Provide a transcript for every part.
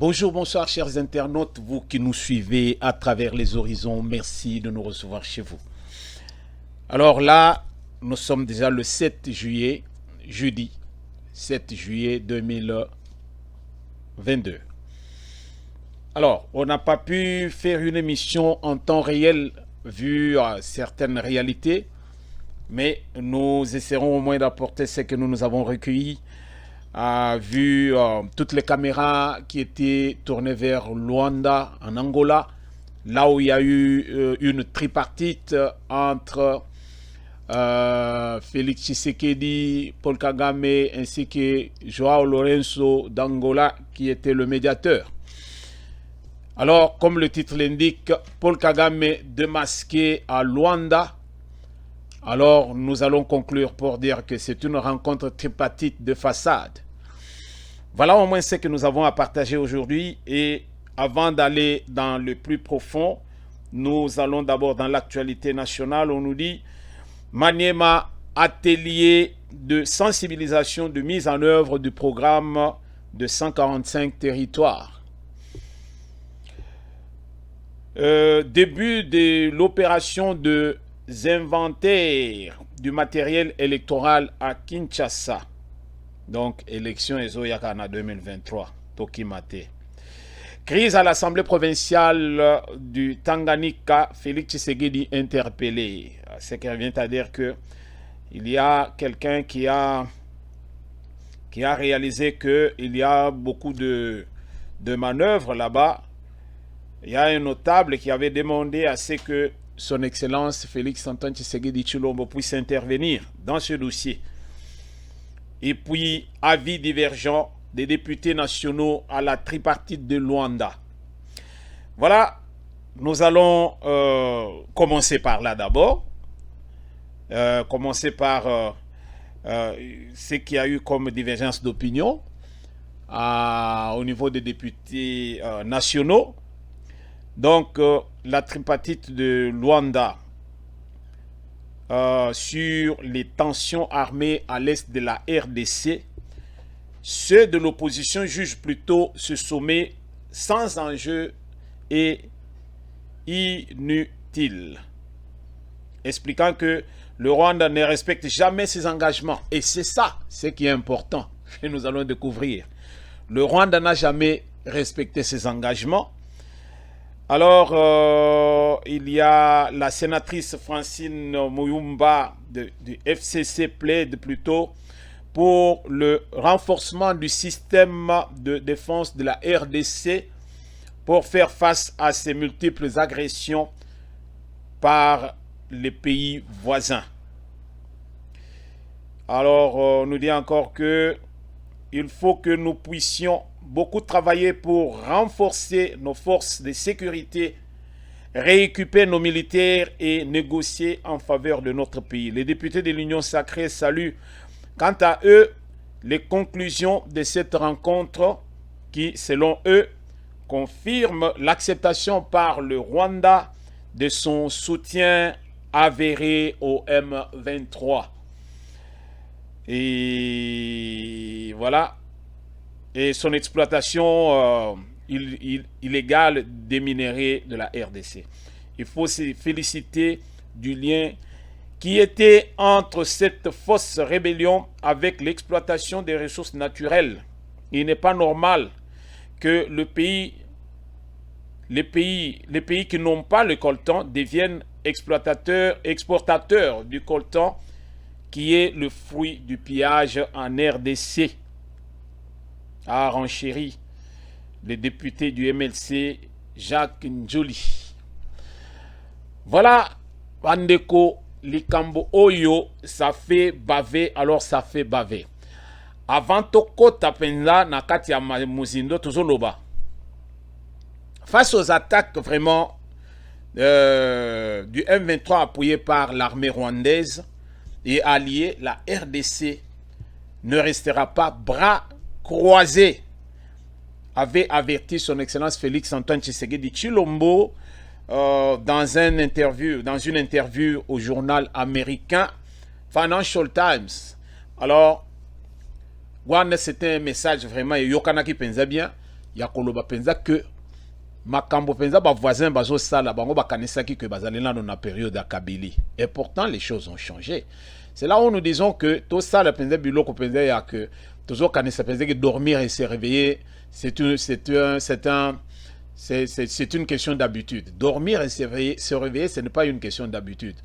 Bonjour, bonsoir chers internautes, vous qui nous suivez à travers les horizons, merci de nous recevoir chez vous. Alors là, nous sommes déjà le 7 juillet, jeudi 7 juillet 2022. Alors, on n'a pas pu faire une émission en temps réel vu certaines réalités, mais nous essaierons au moins d'apporter ce que nous avons recueilli, vu toutes les caméras qui étaient tournées vers Luanda, en Angola, là où il y a eu une tripartite entre Félix Tshisekedi, Paul Kagame ainsi que Joao Lourenço d'Angola qui était le médiateur. Alors, comme le titre l'indique, Paul Kagame démasqué à Luanda. Alors, nous allons conclure pour dire que c'est une rencontre tripartite de façade. Voilà au moins ce que nous avons à partager aujourd'hui. Et avant d'aller dans le plus profond, nous allons d'abord dans l'actualité nationale. On nous dit Maniema, atelier de sensibilisation de mise en œuvre du programme de 145 territoires. Début de l'opération de inventaire du matériel électoral à Kinshasa. Donc, élection Ezoyakana 2023, Tokimate. Crise à l'Assemblée provinciale du Tanganyika, Félix Tshisekedi interpellé. Ce qui revient à dire que il y a quelqu'un qui a réalisé qu'il y a beaucoup de manœuvres là-bas. Il y a un notable qui avait demandé à ce que son Excellence Félix Antoine Tshisekedi Tshilombo puisse intervenir dans ce dossier. Et puis, avis divergent des députés nationaux à la tripartite de Luanda. Voilà, nous allons commencer par là d'abord. Commencer par ce qu'il y a eu comme divergence d'opinion au niveau des députés nationaux. Donc, la tripartite de Luanda sur les tensions armées à l'est de la RDC, ceux de l'opposition jugent plutôt ce sommet sans enjeu et inutile, expliquant que le Rwanda ne respecte jamais ses engagements. Et c'est ça, ce qui est important, que nous allons découvrir. Le Rwanda n'a jamais respecté ses engagements. Alors, il y a la sénatrice Francine Muyumba du FCC plaide plutôt pour le renforcement du système de défense de la RDC pour faire face à ces multiples agressions par les pays voisins. Alors, on nous dit encore que il faut que nous puissions beaucoup travailler pour renforcer nos forces de sécurité, rééquiper nos militaires et négocier en faveur de notre pays. Les députés de l'Union sacrée saluent quant à eux les conclusions de cette rencontre qui, selon eux, confirment l'acceptation par le Rwanda de son soutien avéré au M23. Et voilà. Et son exploitation illégale des minéraux de la RDC. Il faut se féliciter du lien qui était entre cette fausse rébellion avec l'exploitation des ressources naturelles. Il n'est pas normal que les pays qui n'ont pas le coltan deviennent exportateurs du coltan qui est le fruit du pillage en RDC. A renchéri le député du MLC Jacques Njoli. Voilà, Bandeko Likambo Oyo, ça fait baver, alors ça fait baver. Avant Toko Tapenza Nakati ya Muzindo Tuzoloba. Face aux attaques vraiment du M23 appuyé par l'armée rwandaise et alliée, la RDC ne restera pas bras croisé, avait averti son Excellence Félix Antoine Tshisekedi Tshilombo dans une interview au journal américain Financial Times. Alors, c'était un message vraiment, Yokanaki pensa bien, ya koloba penza que makambo penza ba voisin bazo sala bango bakanisaki que bazali na na période ya Kabili. Et pourtant les choses ont changé. C'est là où nous disons que tout ça la penza biloko penza ya que toujours kanisa penza que dormir et se réveiller c'est une question d'habitude. Dormir et se réveiller ce n'est pas une question d'habitude.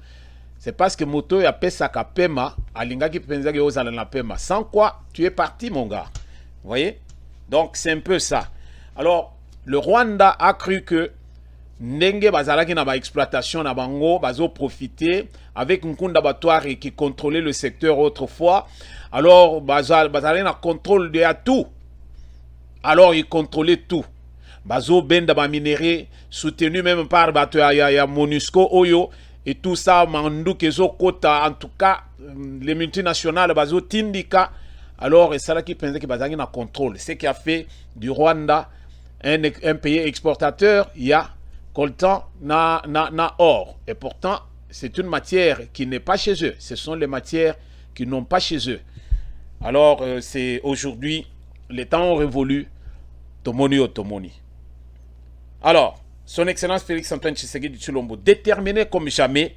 C'est parce que moto ya pesa ka pema alinga ki penza que ozala na pema. Sans quoi tu es parti mon gars. Vous voyez? Donc c'est un peu ça. Alors le Rwanda a cru que ndenge bazalaki na ba exploitation na bango bazo profiter avec Nkunda Batware qui contrôlait le secteur autrefois. Alors bazalaki na contrôle de tout. Alors il contrôlait tout. Bazo benda ba minéraux soutenu même par bato ya MONUSCO Oyo et tout ça mandu kezo kota en tout cas les multinationales bazo tindika. Alors et ça là qui pensait que bazalaki na contrôle, ce qui a fait du Rwanda un pays exportateur, il y a coltan na or. Et pourtant, c'est une matière qui n'est pas chez eux. Ce sont les matières qui n'ont pas chez eux. Alors, c'est aujourd'hui, les temps ont révolu. Tomoni o Tomoni. Alors, son Excellence Félix-Antoine Tshisekedi Tshilombo, déterminé comme jamais,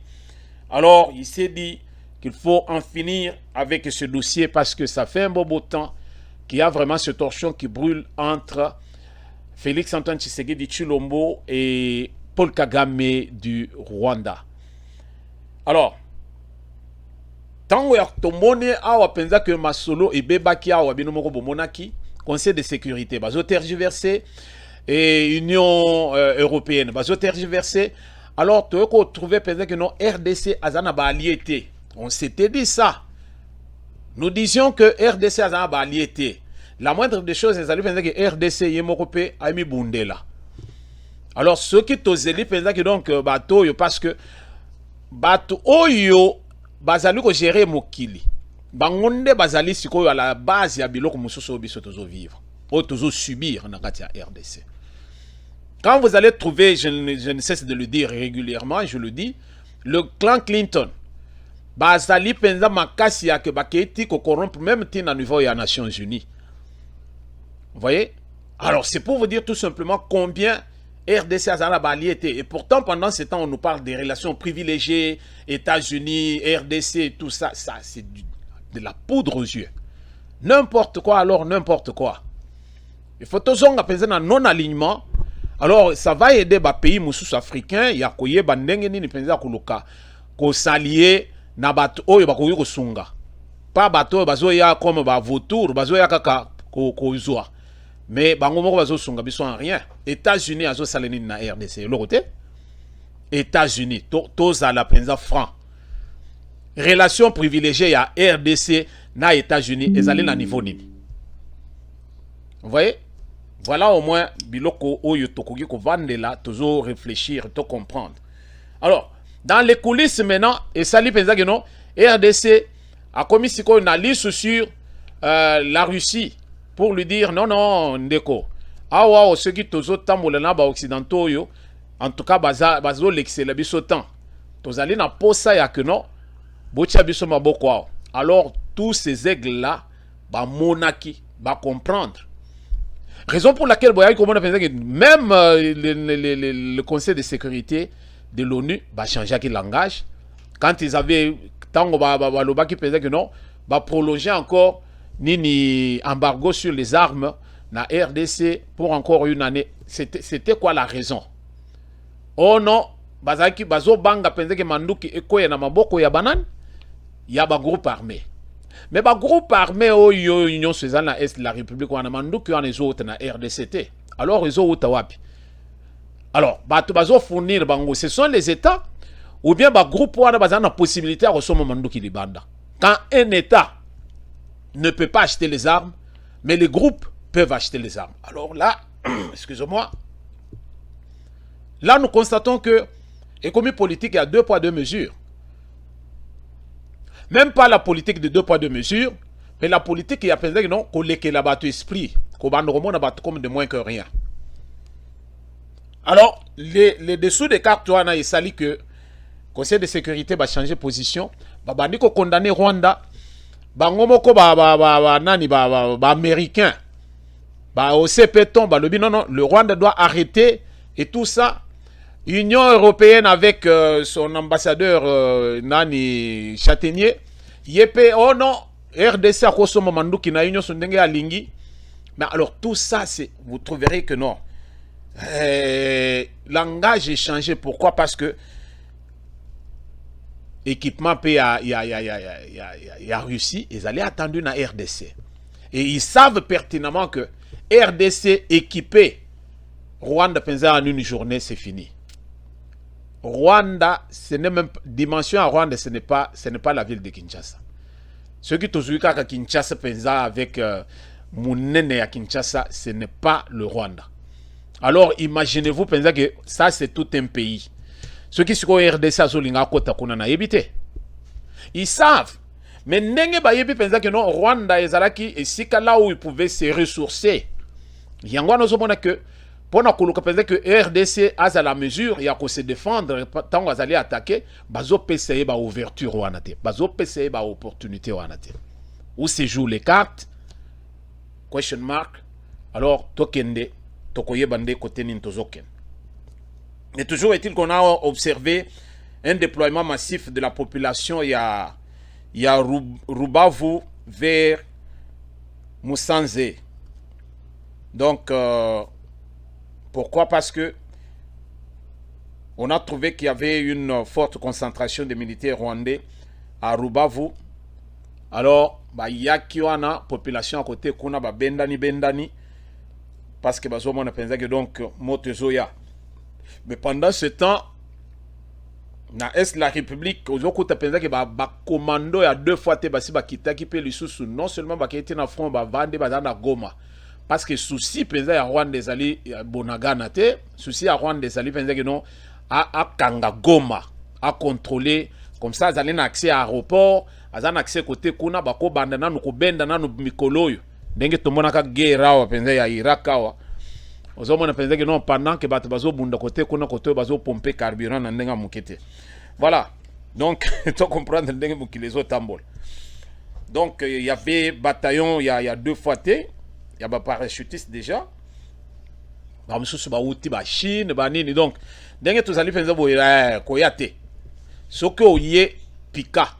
alors il s'est dit qu'il faut en finir avec ce dossier parce que ça fait un beau temps qu'il y a vraiment ce torchon qui brûle entre Félix-Antoine Tshisekedi Tshilombo et Paul Kagame du Rwanda. Alors, tant que tomone awa penza que masolo et bebaki awa binomoko bomonaki Conseil de sécurité bazo tergiversé et Union européenne bazo tergiversé. Alors tu as trouvé penza que non RDC azana ba allié. On s'était dit ça. Nous disions que RDC azana ba allié. La moindre des choses, ils allaient penser que RDC Yemokopé a mis Bundela. Alors, ceux qui t'osent penser que donc, bateau, parce que bateau, oyo, bazali ko gérer mokili. Bangonde bazali siko à la base ya biloko mususu biso tozo vivre. O tozo subir na kati ya RDC. Quand vous allez trouver, je ne cesse de le dire régulièrement, je le dis, le clan Clinton, bazali penza makasi ya ke baketi ko corrompre même tin à niveau ya Nations Unies. Vous voyez? Alors, c'est pour vous dire tout simplement combien RDC a balié était. Et pourtant, pendant ce temps, on nous parle des relations privilégiées, États-Unis, RDC, et tout ça. Ça, c'est de la poudre aux yeux. N'importe quoi, alors n'importe quoi. Il faut toujours apaiser un non-alignement. Alors, ça va aider les pays africains. Il y a koye bandenge ni penza kuluka ko s'allier na bato oyo bakoyi ko sunga. Pas bato bazo ya comme ba vautour, bazo ya kaka ko zoa. Mais bango moko bazo sunga biso en rien. États-Unis azo saleni na RDC. Le côté États-Unis toza la penza franc. Relation privilégiée à RDC na États-Unis ezali na niveau nini. Vous voyez? Voilà au moins biloko oyo tokoki ko vandela toujours réfléchir, to comprendre. Alors, dans les coulisses maintenant, et sali penza que non, RDC a commis une liste sur la Russie pour lui dire non non ndeko. Ah wow, ceux qui tozo tamolana ba occidentaux yo, en tout cas bazo l'excellent biso temps. Tozali na posa ya que non, botia biso maboko. Alors tous ces aigles là ba monaki ba comprendre. Raison pour laquelle même le Conseil de sécurité de l'ONU va changer le langage. Quand ils avaient tango qui pensait que non, va prolonger encore ni embargo sur les armes na RDC pour encore une année. C'était quoi la raison? Oh non, bazaki bazo banga pensait que manduki ekoya na maboko ya banan, ya ba groupe armé. Mais le groupe armé au Union Suzanne na Est de la République ou en Amandou qui en les autres na RDCT. Alors ils ont wapi. Alors bazo fournir bango, ce sont les États ou bien le groupe ou a la possibilité à recevoir Mandou qui libanda. Quand un État ne peut pas acheter les armes, mais les groupes peuvent acheter les armes. Alors là, excusez-moi, là nous constatons que l'économie politique il y a 2 poids 2 mesures. Même pas la politique de 2 poids 2 mesures, mais la politique qui a pensé que non, qu'on l'ait la bateau esprit, qu'on va nous comme de moins que rien. Alors, les dessous des cartes, il s'allie que le Conseil de sécurité va changer de position. Il va condamner Rwanda. Bangomoko nani américain. Bah, au CPTON, bah, non, non, le Rwanda doit arrêter et tout ça. Union européenne avec son ambassadeur Nani Châtaignier, Yepé, oh non, RDC a Kosomo Mandou qui n'a union sondenge à Lingi. Mais alors tout ça, vous trouverez que non. Langage est changé. Pourquoi? Parce que équipement il y a Russie, ils allaient attendre une RDC. Et ils savent pertinemment que RDC équipé, Rwanda pensa en une journée, c'est fini. Rwanda, ce n'est même dimension à Rwanda, ce n'est pas la ville de Kinshasa. Ceux qui ont à Kinshasa pensa avec Mounene à Kinshasa, ce n'est pas le Rwanda. Alors imaginez-vous pensez que ça c'est tout un pays. Ceux qui sont au RDC à Zolinga Kota Kunana évité. Ils savent. Mais Nenge Bayebi pensait que non, Rwanda et Zalaki, et si là où ils pouvaient se ressourcer. Yangwa nous avons que pour nous penser que RDC a la mesure, il y a qu'on se défendre tant qu'on allait attaquer, bazo PCE ba ouverture ou anate, bazo PCE ba opportunité ou anate. Où se jouent les cartes? Question mark. Alors tokende, tokoye bande côté nintozoken. Mais toujours est-il qu'on a observé un déploiement massif de la population. Il y a Rubavu vers Musanze. Donc, pourquoi? Parce que on a trouvé qu'il y avait une forte concentration de militaires rwandais à Rubavu. Alors, il y a qui en a population à côté, kuna ba bendani, parce que on a pensé que donc Motezoya. Mais pendant ce temps, dans l'Est de la République, aux autres, tu pensé que commando il y a 2 fois te basi bakita qui peut les sous non seulement bakita na front vendre bazana Goma. Parce que souci pensé à Rwanda des alliés Bonagana te, souci à Rwanda des alliés pensé que non à Kanga Goma, à contrôler comme ça ils allaient accès à l'aéroport, ils ont accès côté kuna bako bandana no kubenda na no mikoloyo. Ndenge tomona ka guerre wa pensé ya Irak wa. Aux hommes on pense que non pendant que bazo bunda côté kuna côté bazo pomper carburant na ndenga mukete. Voilà. Donc tu comprendre ndenge mukilezo tambol. Donc il y avait bataillon il y a 2 fois té, il y a ba parachutiste déjà. Ba mususu ba uti ba Chine ba nini donc ndenge tous allez penser boye koyate. Soko oye pika.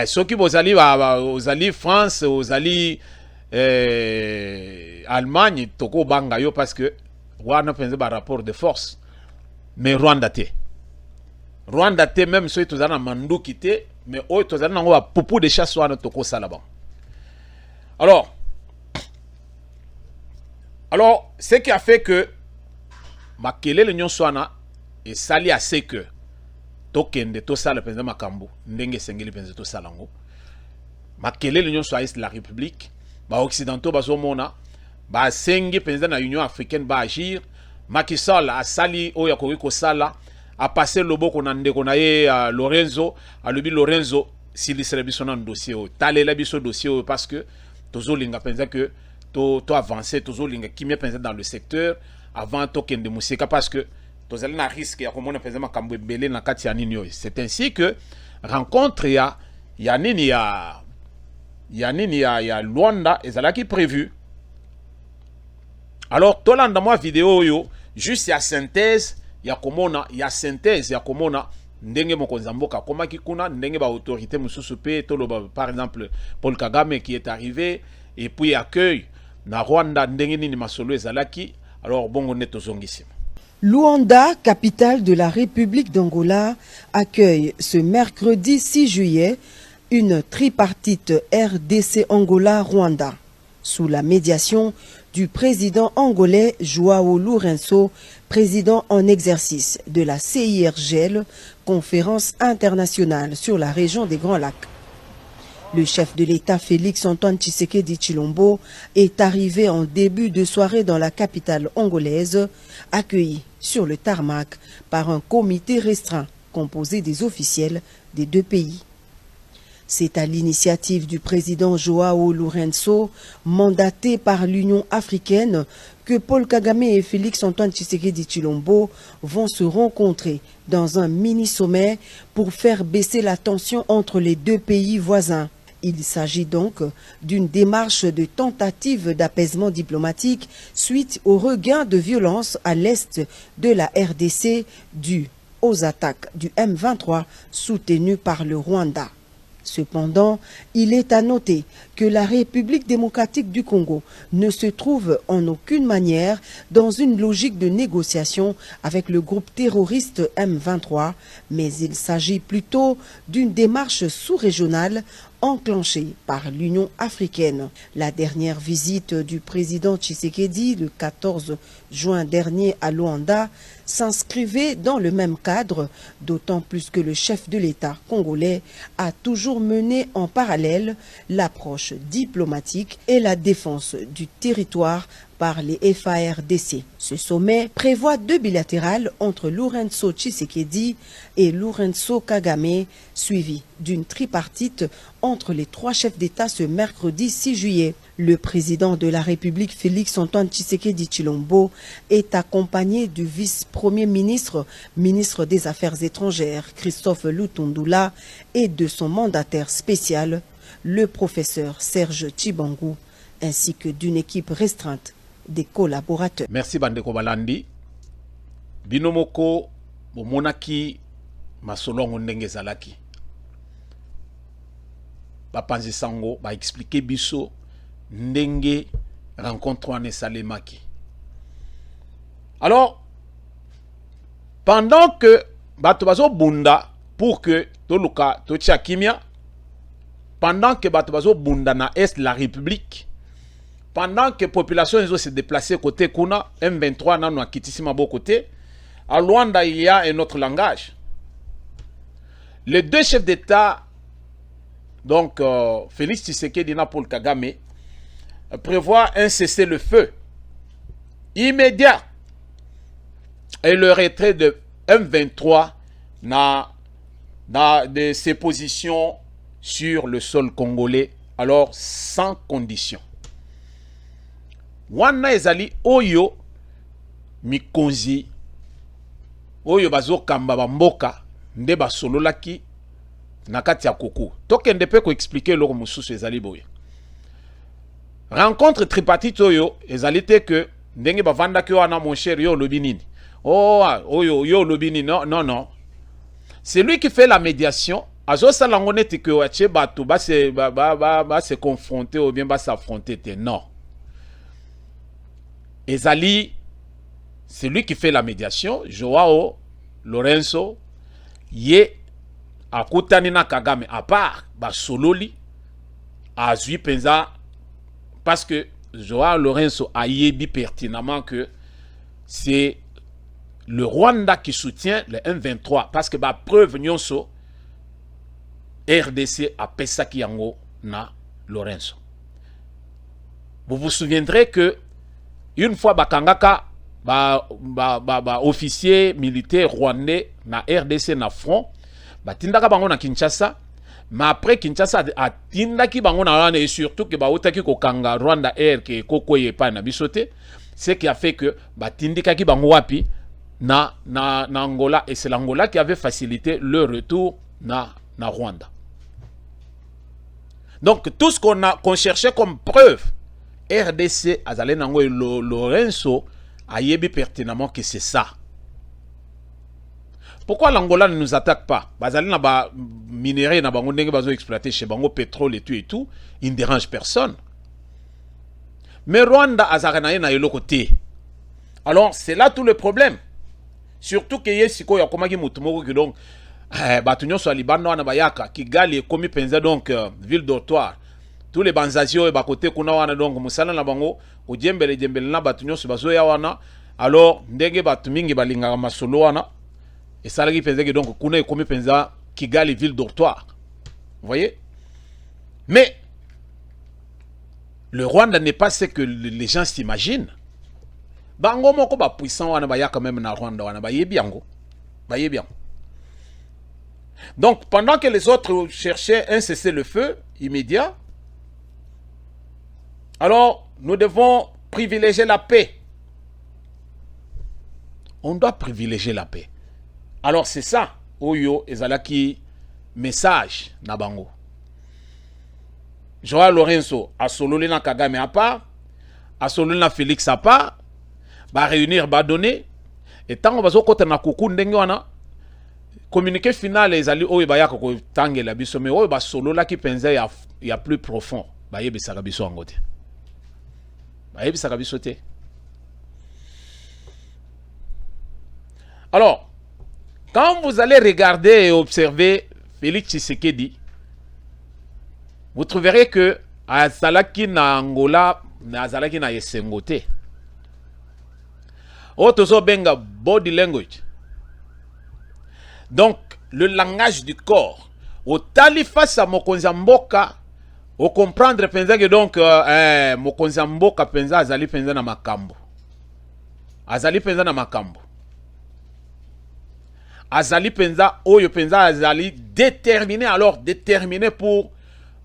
Ceux qui vous allez France, vous allez Allemagne, toko banga yo parce que Rwanda pense par rapport de force. Mais Rwanda te même ceux qui ont mandou quitté, mais eux tous ont beaucoup de chasse wana toko salaba. Alors ce qui a fait que makele l'union swana et sali assez que tokende to sala penza makambo ndenge sengeli penza to salango makele l'union soit est la République ba occidentaux bazomona ba sengi penza na Union africaine ba agir Macky Sall a sali oya ko sala a passé loboko na ndeko na ye Lorenzo alobi Lorenzo sili serebiso na dossier o talela biso dossier parce que tozolinga penza que to avancer tozolinga kimia penza dans le secteur avant tokende musika parce que tozolinga na risque ya komona penza makambo ebele na kati ya nini. C'est ainsi que rencontre ya Luanda ezalaki prévu. Alors tolanda moi vidéo yo juste ya synthèse ya komona ndenge mokonzi mboka komaki kuna ndenge ba autorité mususu pe toloba par exemple Paul Kagame qui est arrivé et puis accueil na Rwanda ndenge nini masolo ezalaki. Alors bongo neto zongisima. Luanda, capitale de la République d'Angola, accueille ce mercredi 6 juillet une tripartite RDC-Angola-Rwanda, sous la médiation du président angolais Joao Lourenço, président en exercice de la CIRGL, conférence internationale sur la région des Grands Lacs. Le chef de l'État Félix Antoine Tshisekedi Tshilombo est arrivé en début de soirée dans la capitale angolaise, accueilli sur le tarmac par un comité restreint composé des officiels des 2 pays. C'est à l'initiative du président Joao Lourenço, mandaté par l'Union africaine, que Paul Kagame et Félix Antoine Tshisekedi Tshilombo vont se rencontrer dans un mini-sommet pour faire baisser la tension entre les 2 pays voisins. Il s'agit donc d'une démarche de tentative d'apaisement diplomatique suite au regain de violence à l'est de la RDC dû aux attaques du M23 soutenues par le Rwanda. Cependant, il est à noter que la République démocratique du Congo ne se trouve en aucune manière dans une logique de négociation avec le groupe terroriste M23, mais il s'agit plutôt d'une démarche sous-régionale enclenchée par l'Union africaine. La dernière visite du président Tshisekedi le 14 juin dernier à Luanda s'inscrivait dans le même cadre, d'autant plus que le chef de l'État congolais a toujours mené en parallèle l'approche diplomatique et la défense du territoire par les FARDC. Ce sommet prévoit 2 bilatérales entre Lourenço Tshisekedi et Lourenço Kagame, suivi d'une tripartite entre les 3 chefs d'État ce mercredi 6 juillet. Le président de la République, Félix-Antoine Tshisekedi Tshilombo, est accompagné du vice-premier ministre, ministre des Affaires étrangères, Christophe Lutundula, et de son mandataire spécial, le professeur Serge Tshibangou, ainsi que d'une équipe restreinte des collaborateurs. Merci Bandeko Balandi. Binomoko bomonaki masolongo ndenge zalaki. Bapanzi sango ba expliquer biso ndenge rencontre wane salemaki. Alors pendant que bato bazo bunda pour que toluka totia kimia, pendant que bato bazo bunda na est la République, pendant que la population se déplacée côté Kuna, M23 n'a pas quitté ma beau côté, à Luanda il y a un autre langage. Les 2 chefs d'État, donc Félix Tshisekedi et Paul Kagame, prévoient un cessez-le-feu immédiat et le retrait de M23 de ses positions sur le sol congolais, alors sans condition. Wana ezali oyo mikonzi oyo bazokamba bamboka nde basololaki na kati ya koko. Tokende pe ko expliquer loko mususu ezali boye. Rencontre tripartite oyo ezali te que ndenge bavandaki wana mon cher yo lobi nini. Oh oyo yo lobi nini. Non. C'est lui qui fait la médiation. Azo salango neti que wache bato ba se confronter ou bien ba s'affronter te. Non. Ezali, c'est lui qui fait la médiation. Joao Lorenzo, ye akutanina Kagame, à part Basololi, a zui penza, parce que Joao Lorenzo a yebi pertinemment que c'est le Rwanda qui soutient le M23, parce que ba preuve nyonso RDC a pesaki yango na Lorenzo. Vous vous souviendrez que une fois bakangaka officier militaire rwandais na RDC na front, batindaka bango na Kinshasa, mais après Kinshasa atindaki bango na wana, et surtout que baotaki kokanga Rwanda Air ke kokoye pa na bisote, ce qui a fait que batindikaki bango wapi na Angola, et c'est l'Angola qui avait facilité le retour na Rwanda. Donc tout ce qu'on cherchait comme preuve, RDC azale nango Lorenzo a yebi pertinemment que c'est ça. Pourquoi l'Angola ne nous attaque pas? Bazale na ba minerai na bango ndenge bazo exploiter chez bango pétrole et tout, il ne dérange personne. Mais Rwanda azarena na yelo côté. Alors c'est là tout le problème. Surtout que yesiko ya komaki mutumoko que donc batunyo so libano wana bayaka Kigali komi penza donc ville dortoir. Tous les banzazio et bakote kuna wana donc musala na bango ojembele na batunyo so bazo ya wana, alors ndenge batu mingi balinga masolo wana et ça qui pensait que donc kuna komi penza Kigali ville dortoir. Vous voyez? Mais le Rwanda n'est pas ce que les gens s'imaginent. Bango moko ba puissant wana ba ya quand même na Rwanda wana ba yebi yango. Ba yebi yango. Donc pendant que les autres cherchaient un cessez-le-feu immédiat, alors nous devons privilégier la paix. On doit privilégier la paix. Alors c'est ça, Oyo ezalaki message na bango. Joao Lorenzo a sololé na Kagame à part, a sololé na Félix à part, va réunir, va donner. Et tant qu'on va se côté na kuku ndenge wana, communiqué final les alliés oyo baya ko tangela biso mais oyo ba solo la ki penza ya plus profond ba yebisaka biso ngote ba yebisaka biso te. Alors quand vous allez regarder et observer Félix Tshisekedi, vous trouverez que azalaki na Angola na azalaki na yesengo te. Otozo benga body language. Donc, le langage du corps. Au tali face à Mokonzamboka, au comprendre penza que donc Mokonzamboka penza azali penza na makambo. Azali penza na makambo. Azali penza oyo penza azali déterminé, alors déterminé pour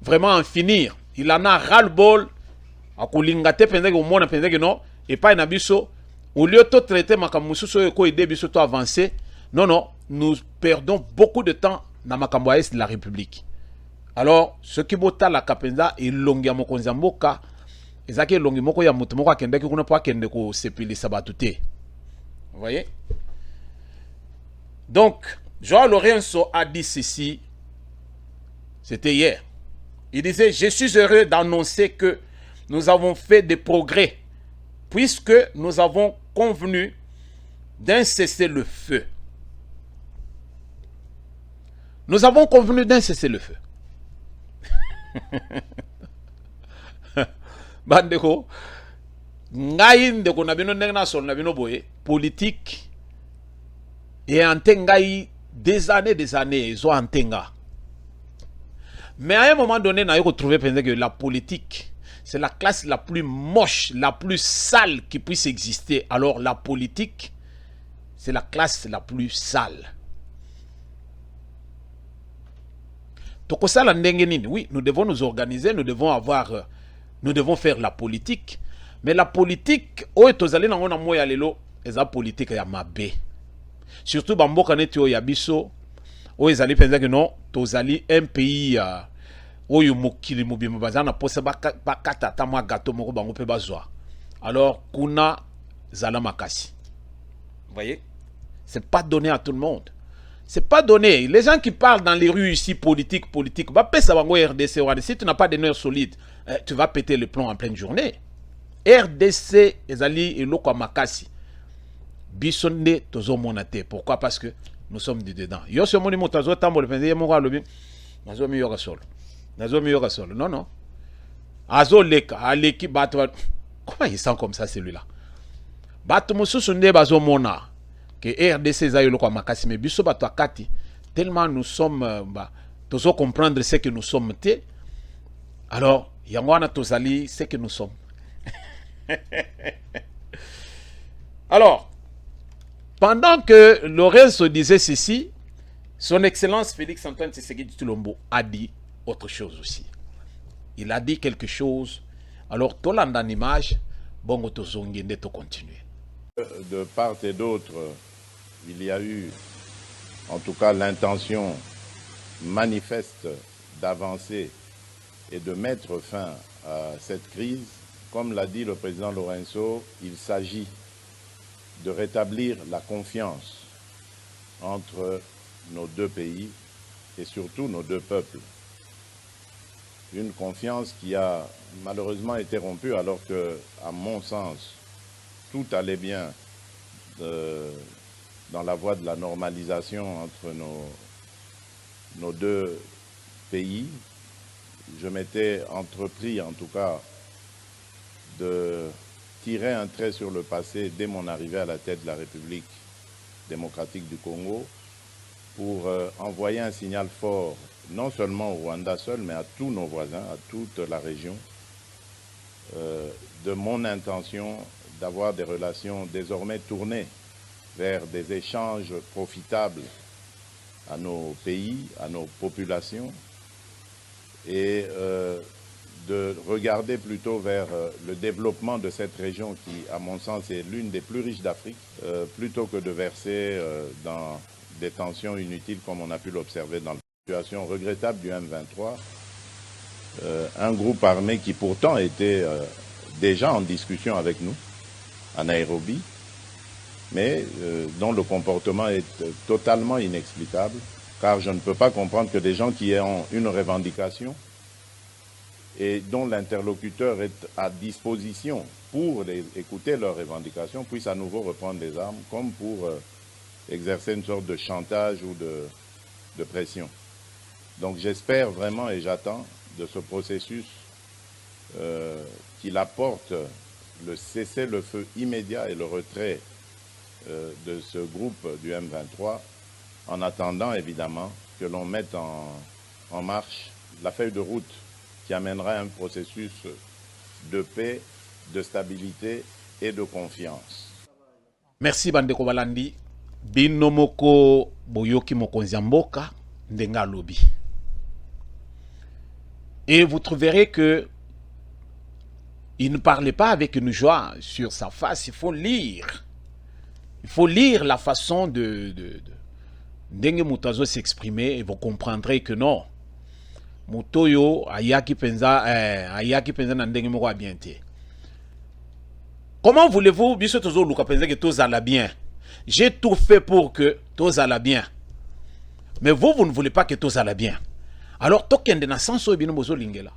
vraiment en finir. Il en a ras-le-bol. Akolingate penza que mona penza que non et pas na biso au lieu de traiter makambo mususu ko aider biso to avancer. Non, non, nous perdons beaucoup de temps dans makambo de la République. Alors, ce qui bota la kapenza et longi ya mokonzi mboka, ezaki longi moko ya mutu moko akende ki kuna po akende ko sepili sabatute. Vous voyez? Donc, Joao Lorenzo a dit ceci, c'était hier. Il disait, je suis heureux d'annoncer que nous avons fait des progrès, puisque nous avons convenu d'un cessez-le-feu. Nous avons convenu d'un cessez-le-feu. Bandeko, ngai ndeko na bino ndenge na sol na bino boye, politique et antengai des années, ils ont antenga. Mais à un moment donné, on a retrouvé que la politique, c'est la classe la plus moche, la plus sale qui puisse exister. Alors la politique, c'est la classe la plus sale. Oui, nous devons nous organiser, nous devons faire la politique. Mais la politique, politique ya mabe. Surtout bamboka neti o yabiso, o ezali penza que non, tozali un pays oyo mokili mobimba bazana posa bakata tamwa gâteau moko bango pe bazwa. Alors kuna zala makasi. Vous voyez? C'est pas donné à tout le monde. C'est pas donné. Les gens qui parlent dans les rues ici, politique, bah, pèse à RDC. Si tu n'as pas de nerfs solides, tu vas péter le plomb en pleine journée. RDC, ezali et loko makasi. Bisonde, tozo monate. Pourquoi? Parce que nous sommes du dedans. Yo se moni motazo tambo le penze yemo lobi. Nazo mi yoga solo. Nazo mi yoga solo. Non, non. Azo leka, aleki bato. Comment il sent comme ça celui-là? Bato mususu nde bazo mona. Que RDC zayo loko makasi mais biso bato akati tellement nous sommes tozo comprendre ce que nous sommes te. Alors yangwana tozali ce que nous sommes. Alors pendant que Lorenzo disait ceci, son excellence Félix Antoine Tshisekedi Tshilombo a dit autre chose aussi. Il a dit quelque chose. Alors tolanda en image bongo tozongi nde to continuer. De part et d'autre, il y a eu, en tout cas, l'intention manifeste d'avancer et de mettre fin à cette crise. Comme l'a dit le président Lorenzo, il s'agit de rétablir la confiance entre nos deux pays et surtout nos deux peuples. Une confiance qui a malheureusement été rompue alors que, à mon sens, tout allait bien dans la voie de la normalisation entre nos deux pays. Je m'étais entrepris, en tout cas, de tirer un trait sur le passé dès mon arrivée à la tête de la République démocratique du Congo pour envoyer un signal fort, non seulement au Rwanda seul, mais à tous nos voisins, à toute la région, de mon intention d'avoir des relations désormais tournées vers des échanges profitables à nos pays, à nos populations, et de regarder plutôt vers le développement de cette région qui, à mon sens, est l'une des plus riches d'Afrique, plutôt que de verser dans des tensions inutiles comme on a pu l'observer dans la situation regrettable du M23. un groupe armé qui pourtant était déjà en discussion avec nous, à Nairobi, mais dont le comportement est totalement inexplicable, car je ne peux pas comprendre que des gens qui ont une revendication et dont l'interlocuteur est à disposition pour écouter leurs revendications puissent à nouveau reprendre les armes, comme pour exercer une sorte de chantage ou de pression. Donc j'espère vraiment et j'attends de ce processus qu'il apporte le cessez-le-feu immédiat et le retrait de ce groupe du M23, en attendant évidemment que l'on mette en marche la feuille de route qui amènera un processus de paix, de stabilité et de confiance. Merci Bandeko Balandi. Binomoko boyoki mokonzi ya mboka ndenga lobi. Et vous trouverez que il ne parlait pas avec une joie sur sa face. Il faut lire. Il faut lire la façon de Ndenge Mutazo s'exprimer et vous comprendrez que non. Mutoyo ayaki penza na ndenge moko abiente. Comment voulez-vous biso tozo luka penza que tous alla bien? J'ai tout fait pour que tous alla bien. Mais vous ne voulez pas que tous alla bien. Alors tokende na sanso bino bozo lingela.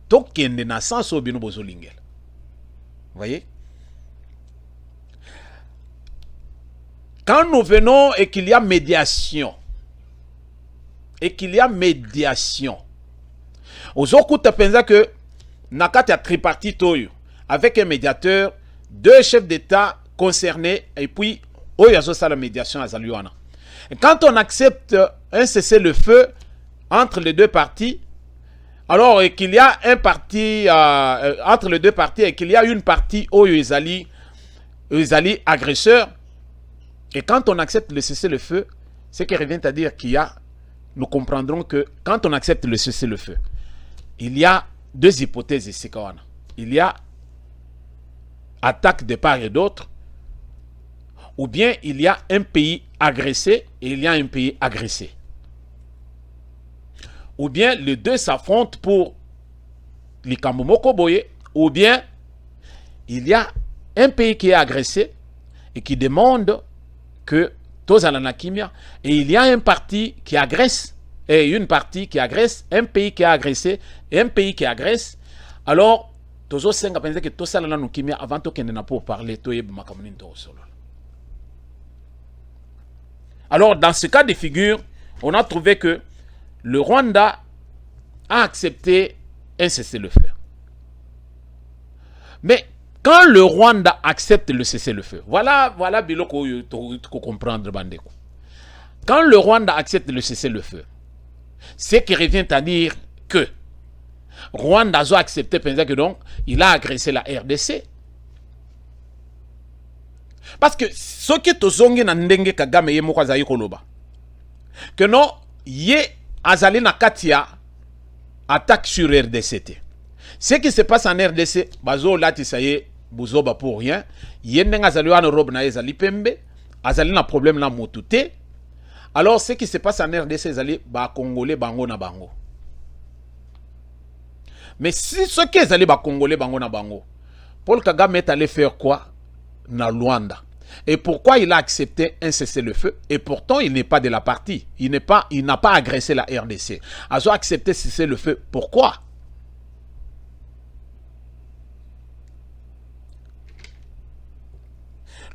Tokende na sanso bino bozo lingela. Vous voyez? Quand nous venons et qu'il y a médiation, Ozokuta pensa que Nakata tripartite oyo, avec un médiateur, deux chefs d'État concernés, et puis Oyazo sa la médiation à Zaluana. Et quand on accepte un cessez-le-feu entre les deux parties, alors qu'il y a un parti entre les deux parties et qu'il y a une partie Oyo Ezali agresseur, et quand on accepte le cessez-le-feu, ce qui revient à dire qu'il y a, nous comprendrons que quand on accepte le cessez-le-feu, il y a deux hypothèses ici. Il y a attaque de part et d'autre, ou bien il y a un pays agressé et il y a un pays agressé. Ou bien les deux s'affrontent pour l'Ikamomoko Boye, ou bien il y a un pays qui est agressé et qui demande que Tozalanakimia, et il y a un parti qui agresse, et une partie qui agresse, un pays qui a agressé, et un pays qui agresse. Alors, Tozo Senga pensait que Tozalanakimia, avant qu'il n'ait pas parlé, Toyeb Makamunin Solo. Alors, dans ce cas de figure, on a trouvé que le Rwanda a accepté un cessez-le-feu. Mais quand le Rwanda accepte le cessez-le-feu, voilà biloko ko comprendre bandeko. Quand le Rwanda accepte le cessez-le-feu, ce qui revient à dire que Rwanda a accepté que donc il a agressé la RDC. Parce que ce qui est zongi na ndenge Kagame ye moko azayi koloba que non ye azali na katia attaque sur RDC. Ce qui se passe en RDC, bazo lati saye buzoba pour rien. Yende ngazali wana robe na ezali pembe, azali na problème na motute. Alors ce qui se passe en RDC, ezali ba Congolais bango na bango. Mais si ce qui ezali ba Congolais bango na bango, Paul Kagame est allé faire quoi na Luanda? Et pourquoi il a accepté un cessez-le-feu? Et pourtant il n'est pas de la partie. Il n'a pas agressé la RDC. Il a accepté cessez-le-feu. Pourquoi?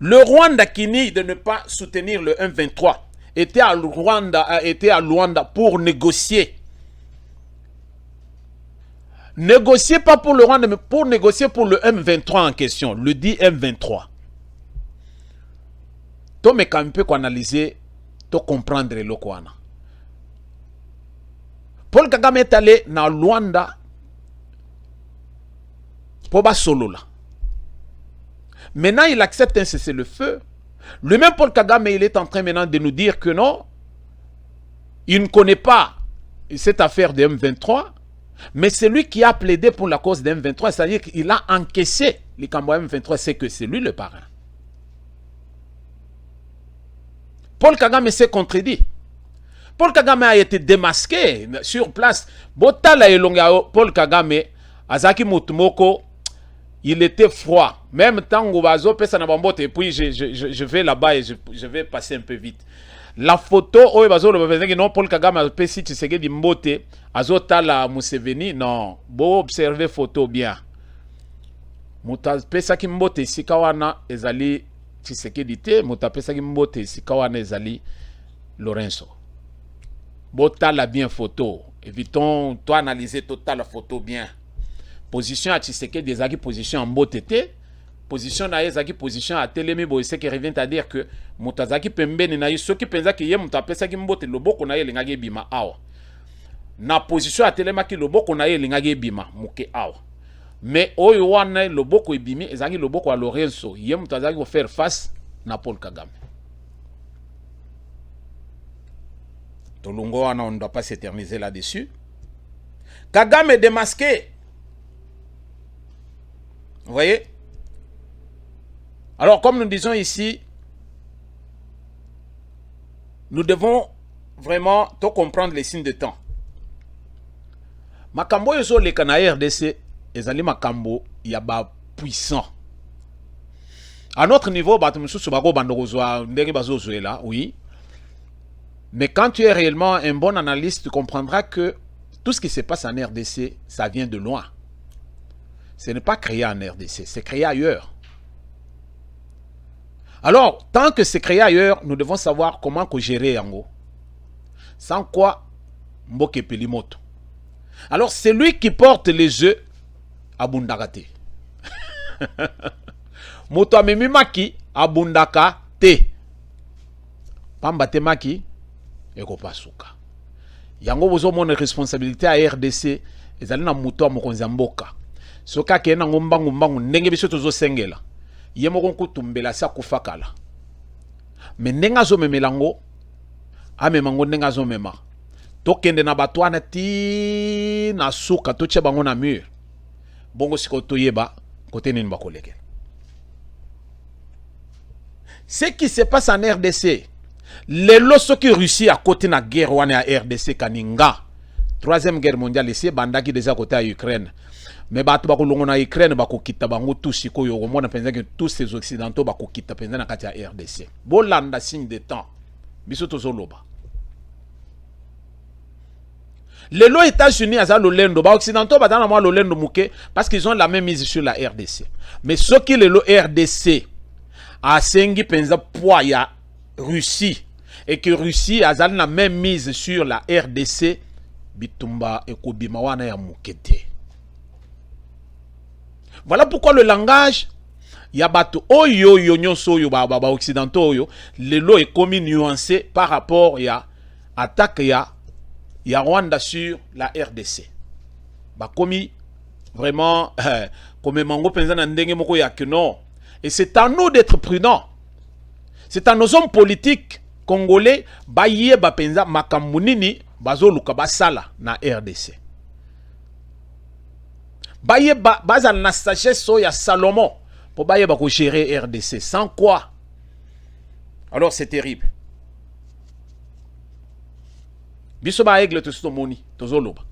Le Rwanda qui nie de ne pas soutenir le M23 était à Luanda pour négocier. Négocier pas pour le Rwanda, mais pour négocier pour le M23 en question, le dit M23. To me quand peut analyser, to comprendre le Kwana. Paul Kagame est allé dans Luanda pour bas solo là. Maintenant, il accepte un cessez-le-feu. Le même Paul Kagame, il est en train maintenant de nous dire que non, il ne connaît pas cette affaire de M23, mais c'est lui qui a plaidé pour la cause de M23, c'est-à-dire qu'il a encaissé les Cambois M23, c'est que c'est lui le parrain. Paul Kagame s'est contredit. Paul Kagame a été démasqué sur place. Botala elonga Paul Kagame, Azaki Mutumoko, il était froid. Même temps où Bazo pesa na bambote, et puis je vais là-bas et je vais passer un peu vite. La photo, oh Bazo le non Paul Kagame a pesi Tshisekedi mbote, Azota la Museveni, non. Bo observer photo bien. Muta pesa ki mbote sikawana ezali Tshisekedi te, muta pesa ki mbote sikawana ezali Lorenzo. Bota la bien photo. Évitons, toi analyser total la photo bien. Position à Tshisekedi ezaki position en mbotete. Position na ezaki position à telemi bo ce qui revient à dire que mutazaki pembeni na yiso ki penza ki ye mutapesa ki mbote loboko na ye lingage bima awa. Na position à telema ki loboko na ye lingage bima muke awa. Mais oyo wana loboko ebimi ezaki loboko a Lorenzo. Ye mutazaki ko faire face na Paul Kagame. Tolungo wana on ne doit pas s'éterniser là-dessus. Kagame est démasqué. Vous voyez? Alors, comme nous disons ici, nous devons vraiment tout comprendre les signes de temps. Makambo yoso le kana RDC, ezali makambo yaba puissant. À notre niveau, batumsusu bako bandorozwa ndenge bazozoela, oui. Mais quand tu es réellement un bon analyste, tu comprendras que tout ce qui se passe en RDC, ça vient de loin. Ce n'est pas créé en RDC, c'est créé ailleurs. Alors, tant que c'est créé ailleurs, nous devons savoir comment gérer Yango. Sans quoi, Mboke Pelimoto. Alors, c'est lui qui porte les œufs à Bundagate. Moto amemimaki à Bundaka te. Pambate maki, eko pasuka. Yango bozo mon responsabilité à RDC, ezali na moto amokonzi mboka. Soka ke na ngombangu mbangu ndenge biso tozo sengela. Ye moko kutumbela sa kufakala. Me nenga zo memelango amemango nenga zo mema. Tokende na batwana ti na suka to bango na mur. Bongo siko toyeba kote nini bakoleke. Ce qui se passe en RDC, les loso qui Russie à côté na guerre wana à RDC kaninga. Troisième guerre mondiale ici bandaki déjà côté à Ukraine. Mais bato bako longo na Ukraine bako kita bango tous sikoyo au monde penza que tous ces occidentaux bako kita penza na kati ya RDC. Bolanda signe de temps. Biso tozoloba. Les lois États-Unis à l'Olendo, les occidentaux ba dans l'Olendo mouké parce qu'ils ont la même mise sur la RDC. Mais ce qui les lois RDC a sengi penza poids ya Russie et que Russie a la même mise sur la RDC bitumba et kobima wana ya mukete. Voilà pourquoi le langage yabato oyo yo nyonso yo ba occidentaux yo le lo est comme nuancé par rapport ya attaque ya Rwanda sur la RDC. Ba komi vraiment comme mango penza na ndenge moko ya que non. Et c'est à nous d'être prudents. C'est à nos hommes politiques congolais baye ba penza makamunini bazo luka basala na RDC. Baye bazal na sagesse ya Salomon pour baye ba ko gérer RDC sans quoi alors c'est terrible. Biso ba aigle to moni to zoloba.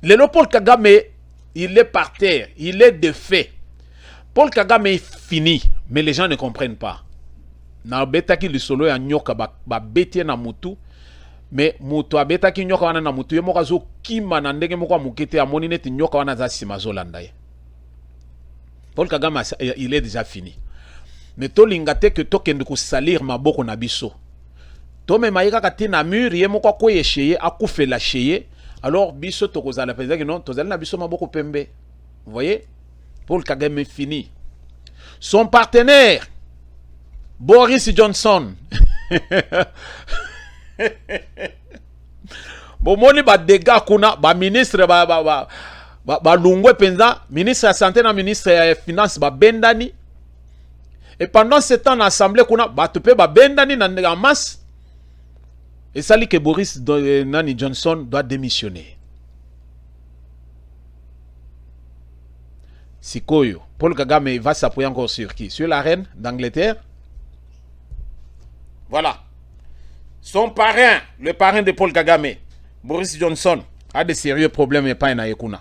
Le Paul Kagame il est par terre, il est défait. Paul Kagame est fini, mais les gens ne comprennent pas. Na betaki le solo ya nyoka ba betie na mutu. Mais mutu abetaki nyoka wana na mutu yemoka zo kima na ndenge moko mukete ya moni neti nyoka wana za sima zolanda ye. Paul Kagame il est déjà fini. Mais to lingate que to kende ko salir maboko na biso. To me maïka kati na mur yemoka ko yesheye akufela sheye. Alors biso to kozala penza que non to zala na biso maboko pembe. Vous voyez? Paul Kagame est fini. Son partenaire Boris Johnson. Bomoni ba dega kuna ba ministre ba lungwe penza ministre de santé na ministre de finance ba bendani. Et pendant ce temps dans l'assemblée kuna ba topé ba bendani na masse. Et ça dit que Boris Nani Johnson doit démissionner. Sikoyo, Paul Kagame va s'appuyer encore sur qui? Sur la reine d'Angleterre. Voilà. son parrain, le parrain de Paul Kagame, Boris Johnson, a de sérieux problèmes et pas en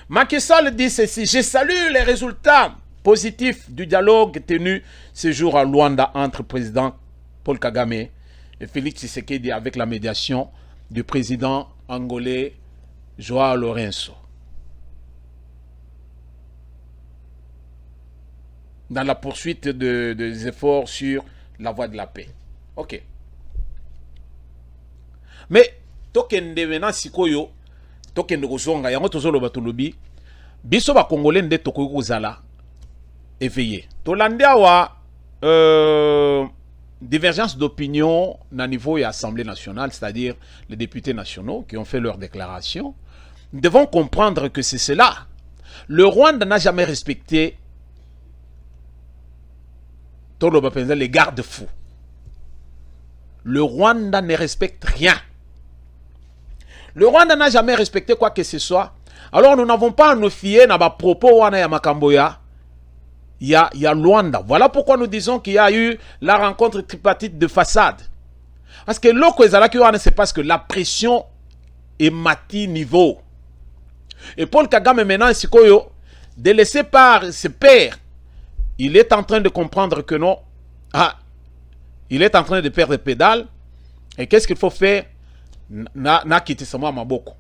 Macky Sall dit ceci: je salue les résultats positifs du dialogue tenu ce jour à Luanda entre président Paul Kagame et Félix Tshisekedi avec la médiation du président angolais Joao Lourenço. Dans la poursuite des efforts sur la voie de la paix. Ok. Mais, tokende maintenant sikoyo, tokende kozonga, yango tozolo batolobi, biso ba Congolais nde tokoki kozala éveillé. Tolande awa divergence d'opinion na niveau de l'Assemblée nationale, c'est-à-dire les députés nationaux qui ont fait leur déclaration. Nous devons comprendre que c'est cela. Le Rwanda n'a jamais respecté les garde-fous. Le Rwanda ne respecte rien. Le Rwanda n'a jamais respecté quoi que ce soit. Alors nous n'avons pas à nous fier à nos propos wana ya makamboya. Il y a Luanda. Voilà pourquoi nous disons qu'il y a eu la rencontre tripartite de façade. Parce que l'autre c'est parce que la pression est mati niveau. Et Paul Kagame maintenant, délaissé par ses pairs, il est en train de comprendre que non. Il est en train de perdre pédale. Et qu'est-ce qu'il faut faire? Na quitté sama maboko.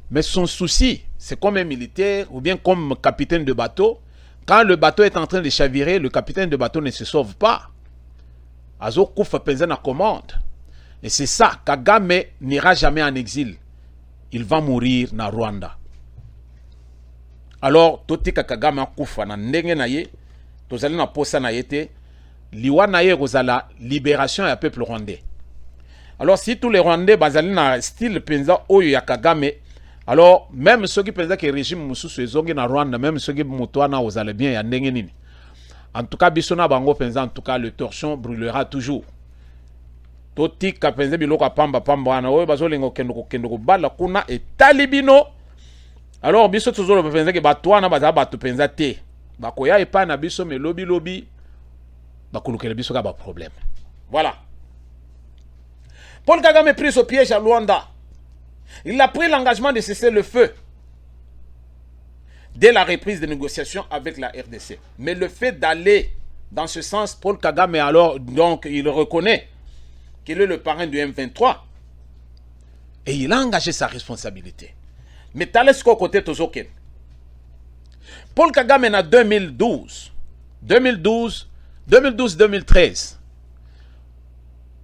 Mais son souci, c'est comme un militaire ou bien comme capitaine de bateau. Quand le bateau est en train de chavirer, le capitaine de bateau ne se sauve pas. Azo koufa penza na commande. Et c'est ça, Kagame n'ira jamais en exil. Il va mourir na Rwanda. Alors, totika Kagame koufa na ndenge na ye, tozali na posa na yete, liwa na ye rozala libération ya peuple rwandais. Alors, si tous les Rwandais bazali na style penza oyo ya Kagame, alors même ceux qui pensent que le régime mususu ezongi na Rwanda, même ceux qui mutwana ozala bien ya ndenge nini. En tout cas, bisona bango penza, en tout cas, le torchon brûlera toujours. Totika penza biloko pamba pamba wana oyo bazolengo kendo bala kuna etalibino. Alors biso tozolo penza ke batwana baza batu penza te. Bakoya epa na biso me lobi bakulukela biso ka ba problème. Voilà. Paul Kagame pris au piège à Luanda. Il a pris l'engagement de cesser le feu dès la reprise des négociations avec la RDC. Mais le fait d'aller dans ce sens, Paul Kagame alors, donc, il reconnaît qu'il est le parrain du M23 et il a engagé sa responsabilité. Mais Talesko côté Tozoken. Paul Kagame en 2012-2013.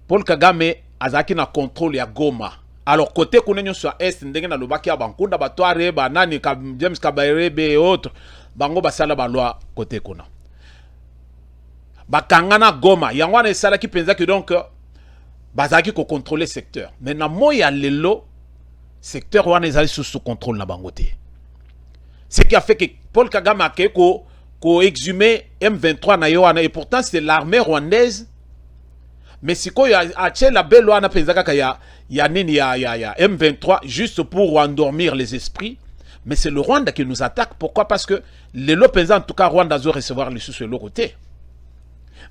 Paul Kagame azaki na contrôle ya Goma. Alors côté kunenyo sur est ndenge na lobaki ya bankunda batware banani ka James Kabarebe et autres bango basala ba loi côté kuna. Bakangana Goma yangwana esala ki penza que donc bazaki ko contrôler secteur. Mais na moya lelo secteur wana ezali sous contrôle na bangote. Ce qui a fait que Paul Kagame a ko exhumé M23 na yoana et pourtant c'est l'armée rwandaise. Mais si il y a la belle loi na penzaka ya M23 juste pour endormir les esprits, mais c'est le Rwanda qui nous attaque. Pourquoi? Parce que les Lopez en tout cas Rwanda doit recevoir les sous sur l'autre côté.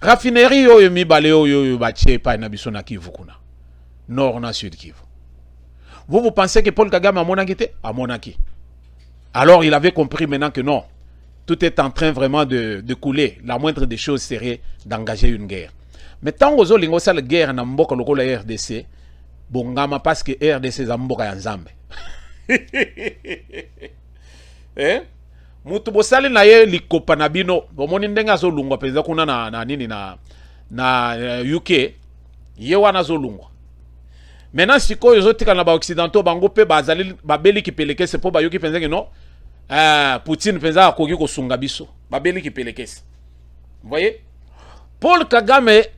Raffinerie yo mi baleo yo bache pa na biso na Kivu kuna. Nord na sud Kivu. Vous pensez que Paul Kagame a monaki? A monaki. Alors il avait compris maintenant que non. Tout est en train vraiment de couler. La moindre des choses serait d'engager une guerre. Mais tant que vous avez la guerre dans la RDC, bongama parce que RDC est mboka nzambe. Eh? Mutu bosali na ye likopa na bino, bomoni ndenga zo lungwa penza kuna na nini na UK, ye wana zo lungwa. Maintenant sikoyo zo tika na ba occidentaux bango pe bazali babeli ki pelekese po ba yoki penza que non. Poutine penza akoki ko sunga biso, babeli ki pelekese. Vous voyez? Paul Kagame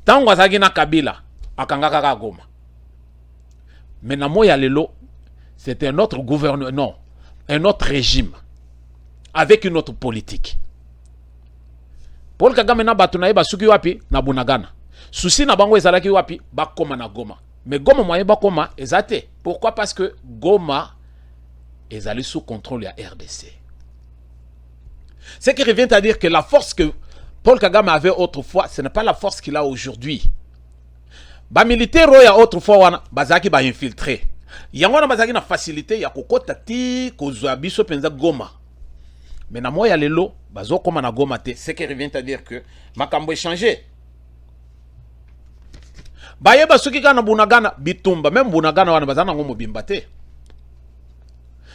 tango azaki na Kabila akangaka ka Goma. Mais na moya lelo c'était un autre gouvernement, non, un autre régime avec une autre politique. Paul Kagame na batu na yeba suki wapi na Bunagana. Souci na bango ezalaki wapi bakoma na Goma. Mais Goma moye bakoma ezate. Pourquoi? Parce que Goma ezali sous contrôle ya RDC. Ce qui revient à dire que la force que Paul Kagame avait autrefois, ce n'est pas la force qu'il a aujourd'hui. Ba militaire oya autrefois wana bazaki ba infiltré. Yango na bazaki na facilité ya kokota ti kozwa biso penza Goma. Mais na moya lelo bazo koma na Goma te, ce qui revient à dire que makambo est changé. Bayeba soki kana Bunagana bitumba, même Bunagana wana bazana ngo mobimba te.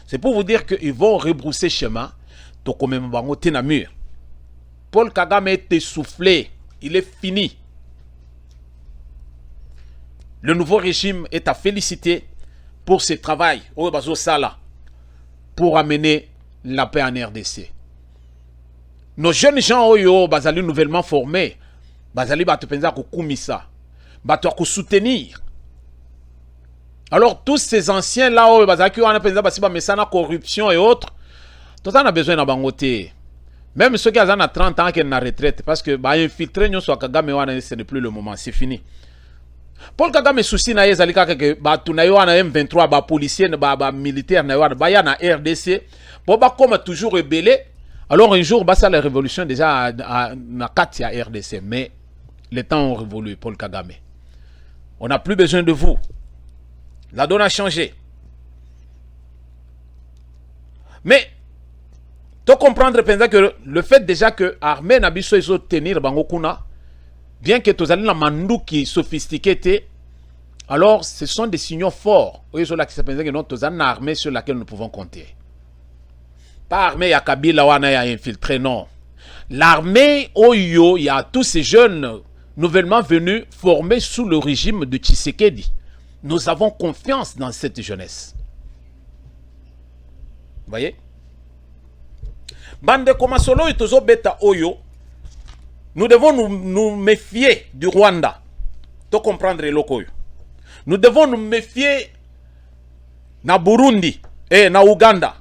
C'est pour vous dire qu'ils vont rebrousser chemin to komema bango te na mur. Paul Kagame est essoufflé, il est fini. Le nouveau régime est à féliciter pour ce travail au bazo sala pour amener la paix en RDC. Nos jeunes gens oyo bazali nouvellement formés, bazali bato penza ko kumisa, bato ko soutenir. Alors tous ces anciens là oyo bazali ki wana penza basi ba mesana corruption et autres, tout ça on a besoin na bangote. Même ceux qui ont 30 ans qui sont en retraite parce que ba infiltrer nyo so Kagame wana ce n'est plus le moment, c'est fini. Paul Kagame souci na yezali kaka ke batu na yo wana M23 ba policier ba militaire na yo wana ba ya na RDC bo ba comme toujours rebellé. Alors un jour, ça la révolution déjà na kati ya RDC, mais les temps ont révolu, Paul Kagame. On n'a plus besoin de vous. La donne a changé. Mais tu comprendre que le fait déjà que l'armée n'a pas besoin de tenir Bangokuna, bien que tu aies la mandou qui est sophistiquée, alors ce sont des signaux forts. Oui, sur laquelle tu as une armée sur laquelle nous pouvons compter. Pas armée ya Kabila wana ya infiltré, non. L'armée Oyo, il y a tous ces jeunes nouvellement venus formés sous le régime de Tshisekedi. Nous avons confiance dans cette jeunesse. Vous voyez? Bande Komasolo et Tozo Beta Oyo, nous devons nous méfier du Rwanda. Tu comprendre le Lokoyo. Nous devons nous méfier na Burundi et na Ouganda.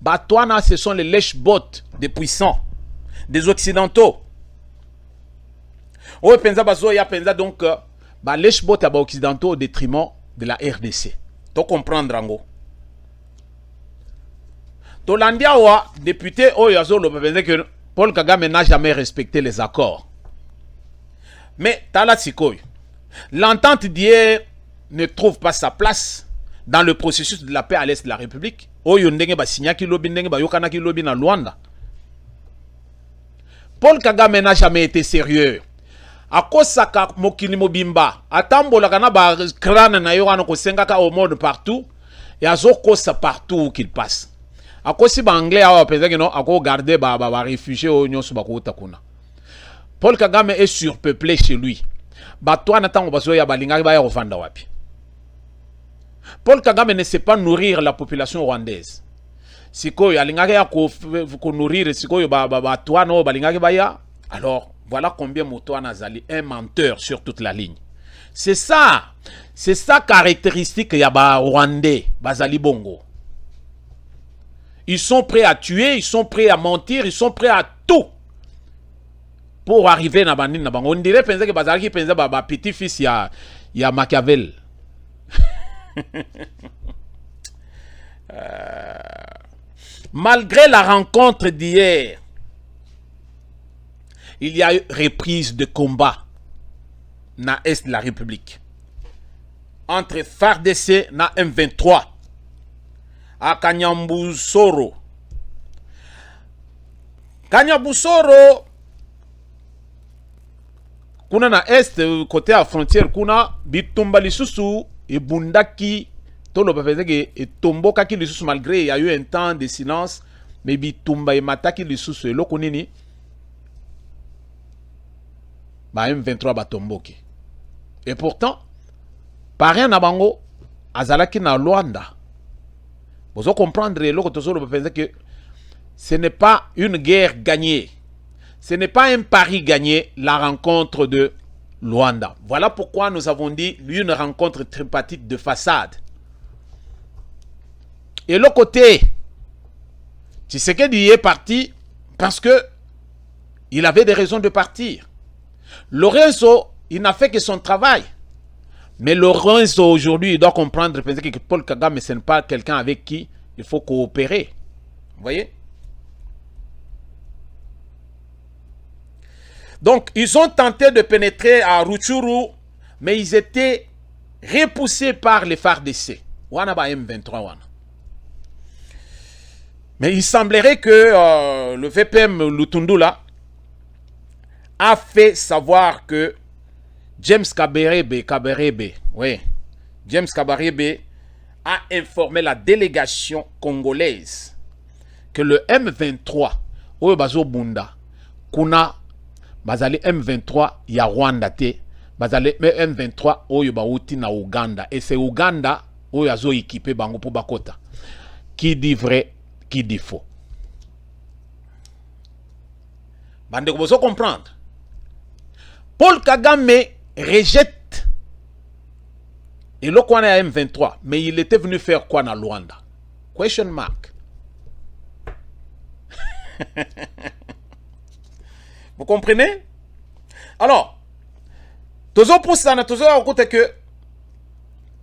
Batouana, ce sont les lèche-bottes des puissants, des occidentaux. Oh, penza bazo ya penza donc ba lèche-bottes à occidentaux au détriment de la RDC. Tu comprendre ango. Tolandia wa député Oyazo le penza que Paul Kagame n'a jamais respecté les accords. Mais tala sikoy. L'entente d'hier ne trouve pas sa place dans le processus de la paix à l'est de la République. Oyo ndenge ba signaki lobi ndenge ba yokana ki lobi na Luanda. Paul Kagame n'a jamais été sérieux. Akosaka mokili mobimba atambola kana ba crâne na yo wana ko sengaka au monde partout et azokosa partout où qu'il passe. Akosi ba anglais awa penza que non ako garder ba réfugiés o nyoso ba ko takuna. Paul Kagame est surpeuplé chez lui. Ba toi na tango baso ya balinga ba ya ofanda wapi. Paul Kagame ne sait pas nourrir la population rwandaise. Siko ya lingaki ya ko nourrir siko ba toi no balingaki ba ya. Alors voilà combien Moutouana Zali un menteur sur toute la ligne. C'est ça caractéristique ya ba Rwandais, bazali bongo. Ils sont prêts à tuer, ils sont prêts à mentir, ils sont prêts à tout pour arriver na bandine na bango. On dirait penser que bazali ki penser ba petit fils ya Machiavel. Malgré la rencontre d'hier, il y a eu reprise de combat na Est de la République entre FARDC et M23 à Kanyambusoro. Kanyambusoro, kuna na Est, côté à frontière, kuna bitumba lisusu et bundaki. Tolo bafezeke et tomboka ki lisusu malgré il y a eu un temps de silence, mais bitumba et mataki lisusu eloko nini ba M23 batomboki. Et pourtant parien na bango azalaki na Luanda. Vous comprendre eloko tozolo bafezeke ce n'est pas une guerre gagnée. Ce n'est pas un pari gagné, la rencontre de Luanda. Voilà pourquoi nous avons dit une rencontre tripartite de façade. Et l'autre côté, Tshisekedi est parti parce que il avait des raisons de partir. Lorenzo, il n'a fait que son travail. Mais Lorenzo, aujourd'hui, il doit comprendre que Paul Kagame, ce n'est pas quelqu'un avec qui il faut coopérer. Vous voyez? Donc, ils ont tenté de pénétrer à Rutshuru mais ils étaient repoussés par les FARDC. Wana ba M23 wana. Mais il semblerait que le VPM Lutundula a fait savoir que James Kabarebe, oui, James Kabarebe a informé la délégation congolaise que le M23, Oyo Bazo Bunda, Kuna, Bazali M23 ya Rwanda te, Bazali M23 Oyo Bauti na Uganda, et c'est Uganda Oyo Azo équipé Bango pour Bakota. Qui dit vrai, qui dit faux. Bande vous comprendre. Paul Kagame rejette et le quoi à M23, mais il était venu faire quoi dans Luanda? Question mark. Vous comprenez? Alors, toujours pour ça, toujours à côté que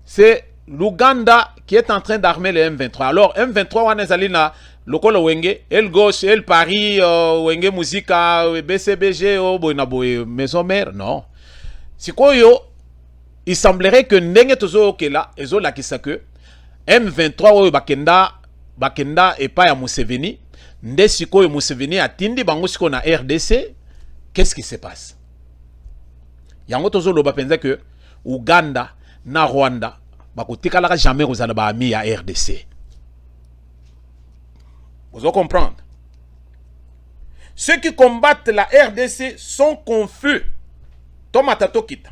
c'est l'Ouganda qui est en train d'armer les M23. Alors, M23, on est allé dans le col Wenge, El Gauche, El Paris, Wenge Musica, BCBG, Maison Mère. Non. C'est quoi, il semblerait que Nenge toujours ok là, et là qui sait que M23, Bakenda et pas à Museveni, Nde Siko Museveni a Tindi, Bango Siko na RDC, qu'est-ce qui se passe? Yango toujours le bapenza que Ouganda, na Rwanda, bakotika jamais aux alabami à RDC. Vous allez comprendre. Ceux qui combattent la RDC sont confus. Tomatato kita.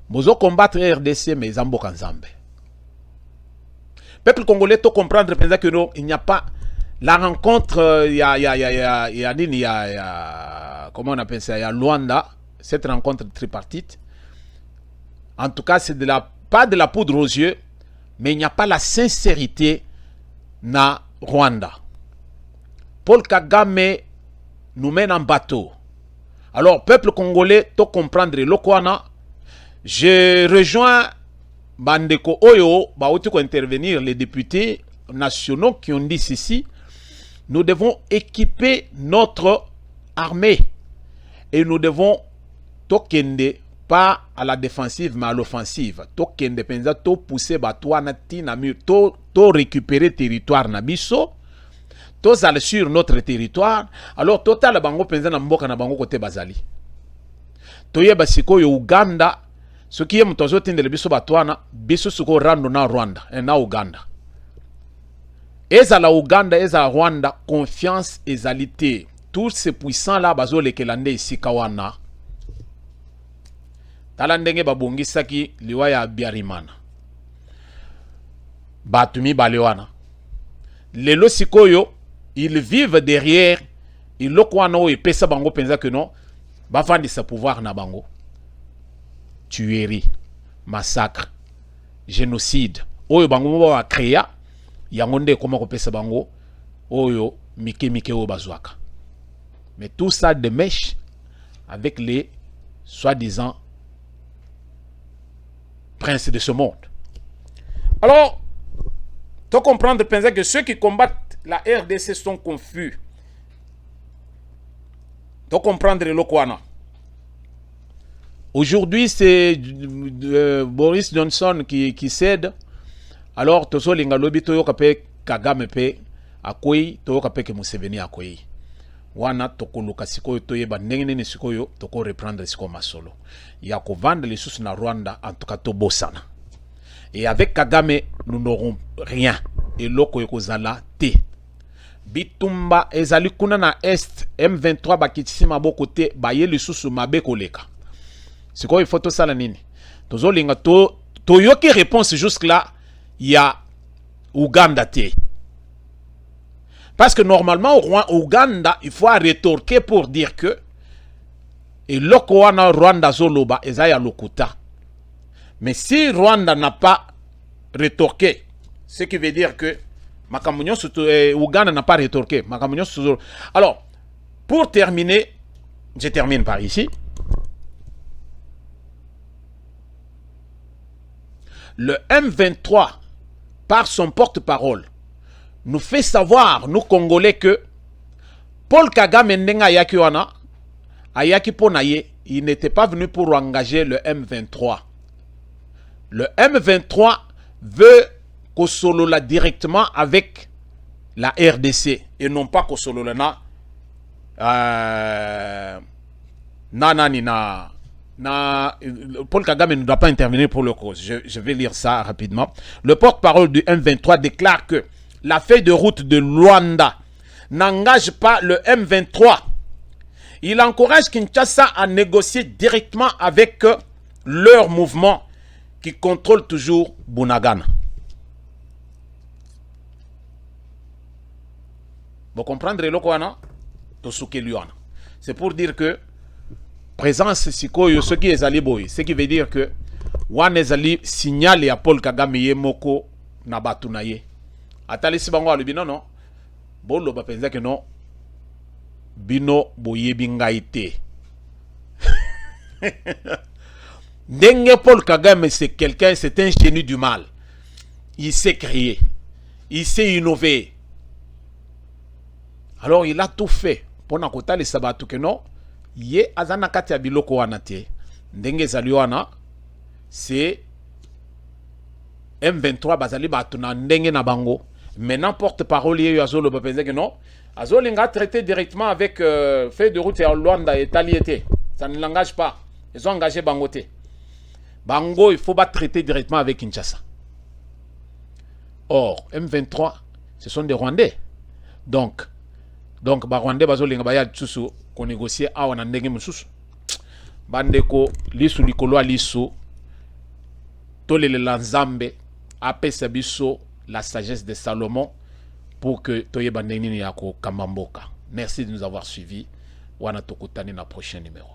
Vous allez combattre RDC mais zambo kanzambe. Peuple congolais to comprendre que non, il n'y a pas la rencontre comment on appelle ça, il y a Luanda, cette rencontre tripartite. En tout cas, c'est pas de la poudre aux yeux, mais il n'y a pas la sincérité na Rwanda. Paul Kagame nous mène en bateau. Alors, peuple congolais, to comprendre le Kwana, je rejoins Bandeko Oyo, Baotiko intervenir, les députés nationaux qui ont dit ceci. Nous devons équiper notre armée et nous devons tokende pas à la défensive mais à l'offensive. Tokende penza to pousser batouana tina mur to récupérer territoire na biso. To aller sur notre territoire. Alors total bango penza na mboka na bango côté bazali. Toyeba sikoyo Uganda ce qui est mutozo tindele biso batouana biso suko rando na Rwanda et na Uganda. Eza la Uganda, eza la Rwanda, confiance et égalité. Tous ces puissants là, bazo lekelande ici kawana. Talandenge babongi saki liwaya biarimana. Batumi balewana. Lelo sikoyo, ils vivent derrière, ils lokwano et pesa bango penza que non, bafandi sa pouvoir na bango. Tuerie, massacre, génocide. Oyo bango wa créa. Yangonde comment on peut se bango oyo mike o bazwaka. Mais tout ça de mèche avec les soi-disant princes de ce monde. Alors, tu comprendre que ceux qui combattent la RDC sont confus. Tu comprendre le quoi. Aujourd'hui, c'est Boris Johnson qui cède. Alors, tozo linga lobi toyo kape Kagame pe akoi toyo kape ke Museveni akoi. Wana toko luka sikoyo toye ba ndenge sikoyo toko reprendre siko masolo. Ya ko vendre les sous na Rwanda en tout cas to bosana. Et avec Kagame, nous n'aurons rien. Et loko yoko zala te. Bitumba ezali kuna na est M23 bakitisima bokote baye les sous mabe koleka. Sikoyo photo sala nini. Tozo linga toyo ki réponse jusque là. Il y a Ouganda. Parce que normalement, au Ouganda, il faut rétorquer pour dire que et Lokoana Rwanda Zoloba Ezaya Lokuta. Mais si Rwanda n'a pas rétorqué, ce qui veut dire que Ouganda n'a pas rétorqué. Alors, pour terminer, je termine par ici. Le M23, par son porte-parole, nous fait savoir, nous Congolais, que Paul Kagame ndenga ayaki wana, ayaki ponaye, il n'était pas venu pour engager le M23. Le M23 veut Kosolola directement avec la RDC et non pas Kosolola Paul Kagame ne doit pas intervenir pour le cause. Je vais lire ça rapidement. Le porte-parole du M23 déclare que la feuille de route de Luanda n'engage pas le M23. Il encourage Kinshasa à négocier directement avec leur mouvement qui contrôle toujours Bunagana. Vous comprendrez le quoi, non? C'est pour dire que présence sikoyo ce qui est aliboy, ce qui veut dire que wan ezali signal ya Paul Kagame yemoko na batu na ye. Atali sibango alubino non. Bolo ba penza que non. Bino boyebi ngai te. Ndenge Paul Kagame c'est quelqu'un, c'est un génie du mal. Il sait créer. Il sait innover. Alors il a tout fait pour nakota les sabatu que non. Ye azana kati ya biloko wana te. Ndenge zali wana c'est M23 bazali batu na ndenge na bango. Maintenant porte-parole ye azolo ba penza que non. Azolinga traité directement avec fait de route à Luanda et Taliété. Ça ne l'engage pas. Ils ont engagé Bangote. Bango, il faut pas traiter directement avec Kinshasa. Or, M23, ce sont des Rwandais. Donc Rwandais bazolinga baya tsusu ko négocier awa na ndenge mususu. Bandeko lisu likolo lisu tolele lanzambe apesa biso la sagesse de Salomon pour que toye bandeni yako kamamboka. Merci de nous avoir suivis. Wana tokutani na prochain numéro.